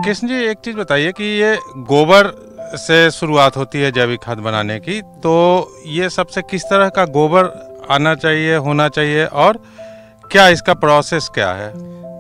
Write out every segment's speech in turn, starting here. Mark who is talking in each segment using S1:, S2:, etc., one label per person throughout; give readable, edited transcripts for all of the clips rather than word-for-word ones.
S1: कृष्ण जी, एक चीज़ बताइए कि ये गोबर से शुरुआत होती है जैविक खाद बनाने की, तो ये सबसे किस तरह का गोबर आना चाहिए, होना चाहिए, और क्या इसका प्रोसेस क्या है?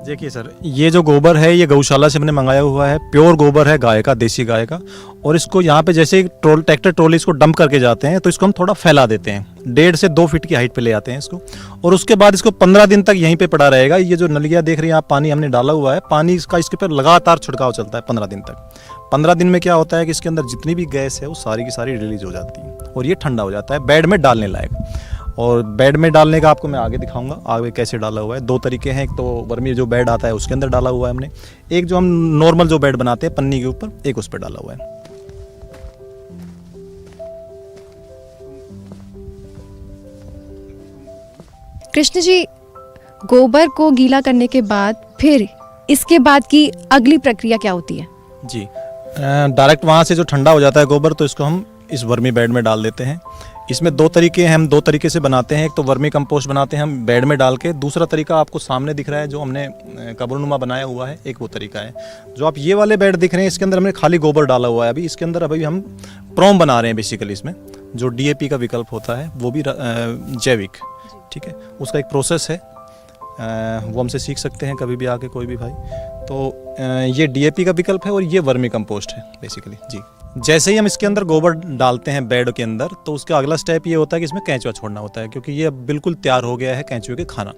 S2: देखिए सर, ये जो गोबर है ये गौशाला से हमने मंगाया हुआ है। प्योर गोबर है गाय का, देसी गाय का। और इसको यहाँ पे जैसे ट्रैक्टर ट्रॉली इसको डंप करके जाते हैं तो इसको हम थोड़ा फैला देते हैं, 1.5 से 2 फीट की हाइट पे ले आते हैं इसको। और उसके बाद इसको 15 दिन तक यहीं पे पड़ा रहेगा। ये जो नलिया देख रही हैं आप, पानी हमने डाला हुआ है, पानी इसका इसके ऊपर लगातार छिड़काव चलता है 15 दिन तक। 15 दिन में क्या होता है कि इसके अंदर जितनी भी गैस है वो सारी की सारी रिलीज हो जाती है और ये ठंडा हो जाता है, बेड में डालने लायक। और बेड में डालने का आपको मैं आगे दिखाऊंगा, आगे कैसे डाला हुआ है। 2 तरीके हैं, एक तो वर्मी जो बेड आता है उसके अंदर डाला हुआ है हमने, एक जो हम नॉर्मल जो बेड बनाते हैं पन्नी के ऊपर, एक उस पर डाला हुआ है।
S3: कृष्ण जी, गोबर को गीला करने के बाद फिर इसके बाद की अगली प्रक्रिया क्या होती है?
S2: जी, डायरेक्ट वहाँ से जो ठंडा हो जाता है गोबर तो इसको हम इस वर्मी बेड में डाल देते हैं। इसमें 2 तरीके हैं, हम 2 तरीके से बनाते हैं। एक तो वर्मी कंपोस्ट बनाते हैं हम बेड में डाल के, दूसरा तरीका आपको सामने दिख रहा है जो हमने कबरनुमा बनाया हुआ है, एक वो तरीका है। जो आप ये वाले बेड दिख रहे हैं इसके अंदर हमने खाली गोबर डाला हुआ है। अभी इसके अंदर अभी हम प्रोम बना रहे हैं बेसिकली। इसमें जो DAP का विकल्प होता है वो भी जैविक, ठीक है, उसका एक प्रोसेस है, वो हमसे सीख सकते हैं कभी भी आके कोई भी भाई। तो ये DAP का विकल्प है और ये वर्मी कंपोस्ट है बेसिकली जी। जैसे ही हम इसके अंदर गोबर डालते हैं बेड के अंदर तो उसका अगला स्टेप ये होता है कि इसमें केंचुआ छोड़ना होता है, क्योंकि ये बिल्कुल तैयार हो गया है केंचुए के खाना।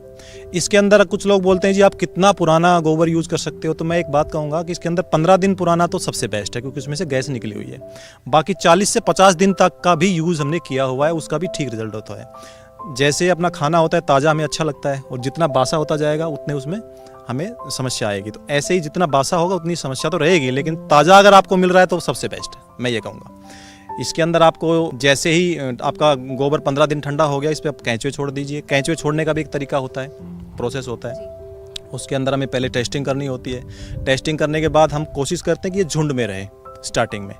S2: इसके अंदर कुछ लोग बोलते हैं जी आप कितना पुराना गोबर यूज़ कर सकते हो, तो मैं एक बात कहूँगा कि इसके अंदर 15 दिन पुराना तो सबसे बेस्ट है, क्योंकि उसमें से गैस निकली हुई है। बाकी 40 से 50 दिन तक का भी यूज़ हमने किया हुआ है, उसका भी ठीक रिजल्ट होता है। जैसे अपना खाना होता है ताज़ा हमें अच्छा लगता है, और जितना बासा होता जाएगा उतने उसमें हमें समस्या आएगी। तो ऐसे ही जितना बासा होगा उतनी समस्या तो रहेगी, लेकिन ताज़ा अगर आपको मिल रहा है तो सबसे बेस्ट है, मैं ये कहूँगा। इसके अंदर आपको जैसे ही आपका गोबर 15 दिन ठंडा हो गया, इस पर आप केंचुए छोड़ दीजिए। केंचुए छोड़ने का भी एक तरीका होता है, प्रोसेस होता है। उसके अंदर हमें पहले टेस्टिंग करनी होती है। टेस्टिंग करने के बाद हम कोशिश करते हैं कि ये झुंड में रहे स्टार्टिंग में,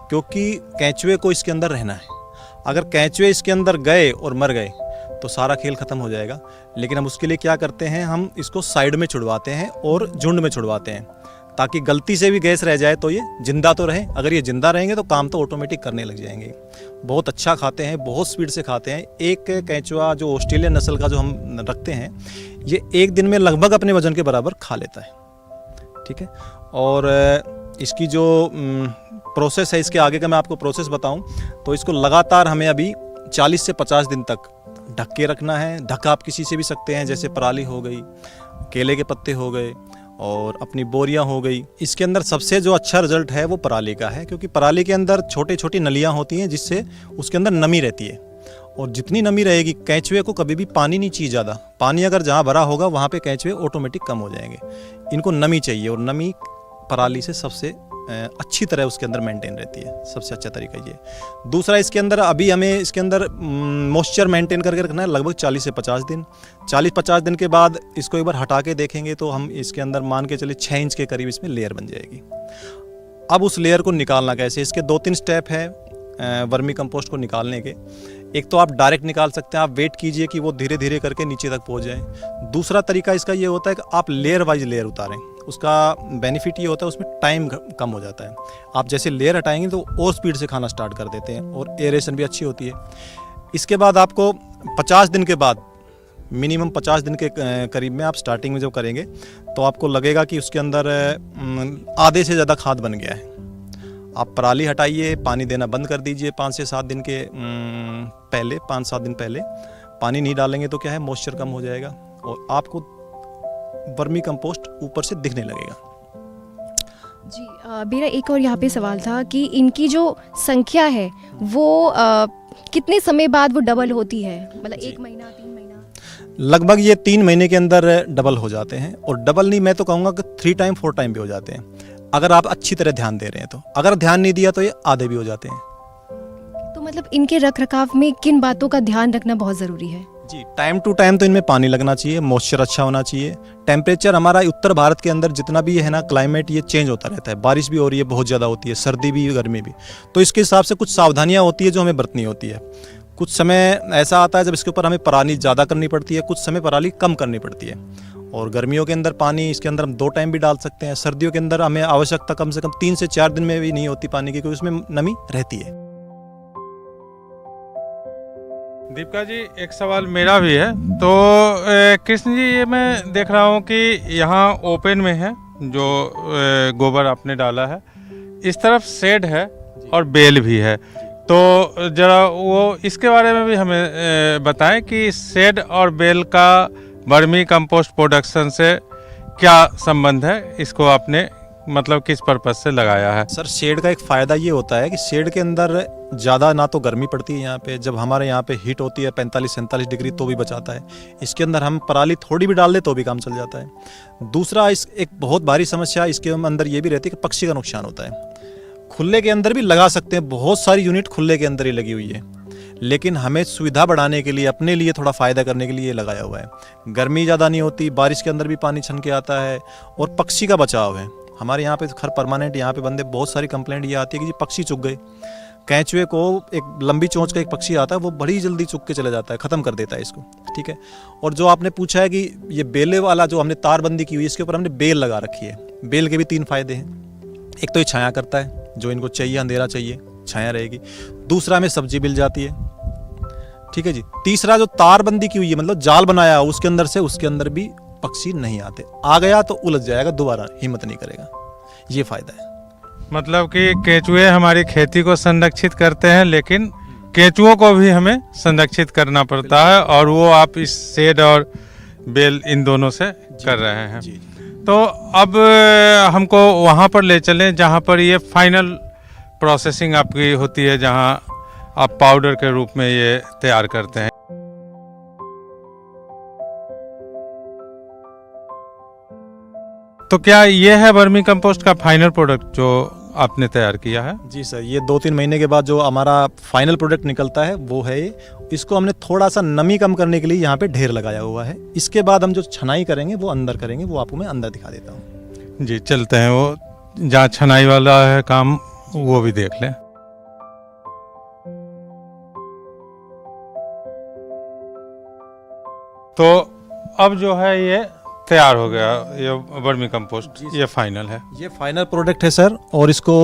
S2: क्योंकि केंचुए को इसके अंदर रहना है। अगर केंचुए इसके अंदर गए और मर गए तो सारा खेल खत्म हो जाएगा। लेकिन हम उसके लिए क्या करते हैं, हम इसको साइड में छुड़वाते हैं और झुंड में छुड़वाते हैं, ताकि गलती से भी गैस रह जाए तो ये जिंदा तो रहे। अगर ये जिंदा रहेंगे तो काम तो ऑटोमेटिक करने लग जाएंगे। बहुत अच्छा खाते हैं, बहुत स्पीड से खाते हैं। एक केंचुआ जो ऑस्ट्रेलियन नस्ल का जो हम रखते हैं, ये एक दिन में लगभग अपने वजन के बराबर खा लेता है, ठीक है। और इसकी जो प्रोसेस है, इसके आगे का मैं आपको प्रोसेस बताऊं तो इसको लगातार हमें अभी 40 से 50 दिन तक ढक के रखना है। ढक आप किसी से भी सकते हैं, जैसे पराली हो गई, केले के पत्ते हो गए, और अपनी बोरियां हो गई। इसके अंदर सबसे जो अच्छा रिजल्ट है वो पराली का है, क्योंकि पराली के अंदर छोटी छोटी नलियां होती हैं जिससे उसके अंदर नमी रहती है। और जितनी नमी रहेगी, केंचुए को कभी भी पानी नहीं चाहिए ज़्यादा। पानी अगर जहाँ भरा होगा वहाँ पे केंचुए ऑटोमेटिक कम हो जाएंगे। इनको नमी चाहिए, और नमी पराली से सबसे अच्छी तरह उसके अंदर मेंटेन रहती है। सबसे अच्छा तरीका ये। दूसरा, इसके अंदर अभी हमें इसके अंदर मॉइस्चर मेंटेन करके रखना है लगभग 40 से 50 दिन। 40-50 दिन के बाद इसको एक बार हटा के देखेंगे तो हम इसके अंदर मान के चलिए 6 इंच के करीब इसमें लेयर बन जाएगी। अब उस लेयर को निकालना कैसे, इसके 2-3 स्टेप है वर्मी कंपोस्ट को निकालने के। एक तो आप डायरेक्ट निकाल सकते हैं, आप वेट कीजिए कि वो धीरे धीरे करके नीचे तक पहुंच जाए। दूसरा तरीका इसका ये होता है कि आप लेयर वाइज लेयर उतारें। उसका बेनिफिट ये होता है उसमें टाइम कम हो जाता है। आप जैसे लेयर हटाएंगे तो और स्पीड से खाना स्टार्ट कर देते हैं, और एरेशन भी अच्छी होती है। इसके बाद आपको 50 दिन के बाद, मिनिमम 50 दिन के करीब में आप स्टार्टिंग में जब करेंगे तो आपको लगेगा कि उसके अंदर आधे से ज़्यादा खाद बन गया है। आप पराली हटाइए, पानी देना बंद कर दीजिए 5 से 7 दिन के पहले, 5-7 दिन पहले पानी नहीं डालेंगे तो क्या है, मॉइस्चर कम हो जाएगा और आपको वर्मी कंपोस्ट ऊपर से दिखने लगेगा।
S3: जी, मेरा एक और यहाँ पे सवाल था कि इनकी जो संख्या है वो कितने समय बाद वो डबल होती है, मतलब 1 महीना, 3 महीना?
S2: लगभग ये 3 महीने के अंदर डबल हो जाते हैं, और डबल नहीं, मैं तो कहूँगा कि 3 टाइम 4 टाइम भी हो जाते हैं, अगर आप अच्छी तरह ध्यान दे रहे हैं तो। अगर ध्यान नहीं दिया तो ये आधे भी हो जाते हैं।
S3: तो मतलब इनके रख रखाव में किन बातों का ध्यान रखना बहुत ज़रूरी है?
S2: जी, टाइम टू टाइम तो इनमें पानी लगना चाहिए, मॉइस्चर अच्छा होना चाहिए। टेम्परेचर हमारा उत्तर भारत के अंदर जितना भी है ना, क्लाइमेट ये चेंज होता रहता है। बारिश भी हो रही है, बहुत ज़्यादा होती है, सर्दी भी, गर्मी भी। तो इसके हिसाब से कुछ सावधानियाँ होती है जो हमें बरतनी होती है। कुछ समय ऐसा आता है जब इसके ऊपर हमें पराली ज़्यादा करनी पड़ती है, कुछ समय पराली कम करनी पड़ती है। और गर्मियों के अंदर पानी इसके अंदर हम 2 टाइम भी डाल सकते हैं। सर्दियों के अंदर हमें आवश्यकता कम से कम 3 से 4 दिन में भी नहीं होती पानी की, क्योंकि उसमें नमी रहती है।
S1: दीपिका जी, एक सवाल मेरा भी है। तो कृष्ण जी, ये मैं देख रहा हूँ कि यहाँ ओपन में है जो गोबर आपने डाला है, इस तरफ शेड है और बेल भी है। तो जरा वो इसके बारे में भी हमें बताएं कि शेड और बेल का वर्मी कंपोस्ट प्रोडक्शन से क्या संबंध है, इसको आपने मतलब किस पर्पज से लगाया है?
S2: सर, शेड का एक फ़ायदा ये होता है कि शेड के अंदर ज़्यादा ना तो गर्मी पड़ती है यहाँ पे, जब हमारे यहाँ पे हीट होती है 45-47 डिग्री तो भी बचाता है। इसके अंदर हम पराली थोड़ी भी डाल दे तो भी काम चल जाता है। दूसरा, इस एक बहुत भारी समस्या इसके अंदर ये भी रहती है कि पक्षी का नुकसान होता है। खुले के अंदर भी लगा सकते हैं, बहुत सारी यूनिट खुले के अंदर ही लगी हुई है, लेकिन हमें सुविधा बढ़ाने के लिए, अपने लिए थोड़ा फ़ायदा करने के लिए ये लगाया हुआ है। गर्मी ज़्यादा नहीं होती, बारिश के अंदर भी पानी छन के आता है और पक्षी का बचाव है। हमारे यहाँ पे खर परमानेंट यहाँ पे बंदे बहुत सारी कंप्लेंट ये आती है कि जी पक्षी चुग गए। कैंचुए को एक लंबी चोंच का एक पक्षी आता है, वो बड़ी जल्दी चुग के चला जाता है, ख़त्म कर देता है इसको, ठीक है। और जो आपने पूछा है कि ये बेले वाला जो हमने तारबंदी की हुई है, इसके ऊपर हमने बेल लगा रखी है। बेल के भी 3 फायदे हैं। एक तो ये छाया करता है, जो इनको चाहिए, अंधेरा चाहिए, छाया रहेगी। दूसरा, हमें सब्जी मिल जाती है, ठीक है जी। तीसरा, जो तारबंदी की हुई है, मतलब जाल बनाया है उसके अंदर से, उसके अंदर भी पक्षी नहीं आते। आ गया तो उलझ जाएगा, दोबारा हिम्मत नहीं करेगा। ये फायदा है।
S1: मतलब कि केंचुए हमारी खेती को संरक्षित करते हैं, लेकिन केंचुओं को भी हमें संरक्षित करना पड़ता है, और वो आप इस शेड और बेल इन दोनों से कर रहे हैं।
S2: जी।
S1: तो अब हमको वहाँ पर ले चलें जहाँ पर ये फाइनल प्रोसेसिंग आपकी होती है, जहाँ आप पाउडर के रूप में ये तैयार करते हैं। तो क्या ये है वर्मी कंपोस्ट का फाइनल प्रोडक्ट जो आपने तैयार किया है?
S2: जी सर, ये 2-3 महीने के बाद जो हमारा फाइनल प्रोडक्ट निकलता है वो है ये। इसको हमने थोड़ा सा नमी कम करने के लिए यहाँ पे ढेर लगाया हुआ है। इसके बाद हम जो छनाई करेंगे वो अंदर करेंगे, वो आपको मैं अंदर दिखा देता हूँ।
S1: जी, चलते हैं, वो जहाँ छनाई वाला है काम वो भी देख लें। तो अब जो है ये तैयार हो गया, ये वर्मी कंपोस्ट, ये फाइनल है।
S2: ये फाइनल प्रोडक्ट है सर, और इसको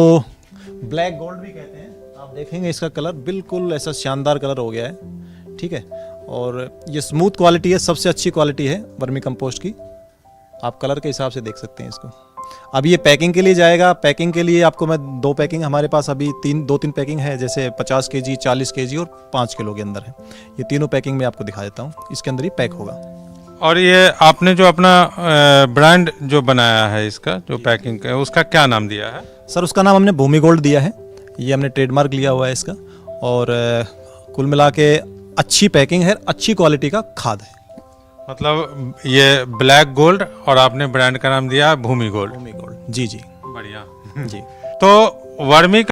S2: ब्लैक गोल्ड भी कहते हैं। आप देखेंगे इसका कलर बिल्कुल ऐसा शानदार कलर हो गया है, ठीक है। और ये स्मूथ क्वालिटी है, सबसे अच्छी क्वालिटी है वर्मी कंपोस्ट की। आप कलर के हिसाब से देख सकते हैं इसको। अब ये पैकिंग के लिए जाएगा। पैकिंग के लिए आपको मैं 2 पैकिंग, हमारे पास अभी 2-3 पैकिंग है, जैसे 50 केजी, 40 केजी और 5 किलो के अंदर है। ये तीनों पैकिंग में आपको दिखा देता हूँ, इसके अंदर ही पैक होगा।
S1: और ये आपने जो अपना ब्रांड जो बनाया है, इसका जो पैकिंग का, उसका क्या नाम दिया है?
S2: सर, उसका नाम हमने भूमि गोल्ड दिया है। ये हमने ट्रेडमार्क लिया हुआ है इसका। और कुल मिला के अच्छी पैकिंग है, अच्छी क्वालिटी का खाद है।
S1: मतलब ये ब्लैक गोल्ड, और आपने ब्रांड का नाम दिया भूमि गोल्ड।
S2: भूमि गोल्ड, जी जी,
S1: बढ़िया
S2: जी।
S1: तो वर्मी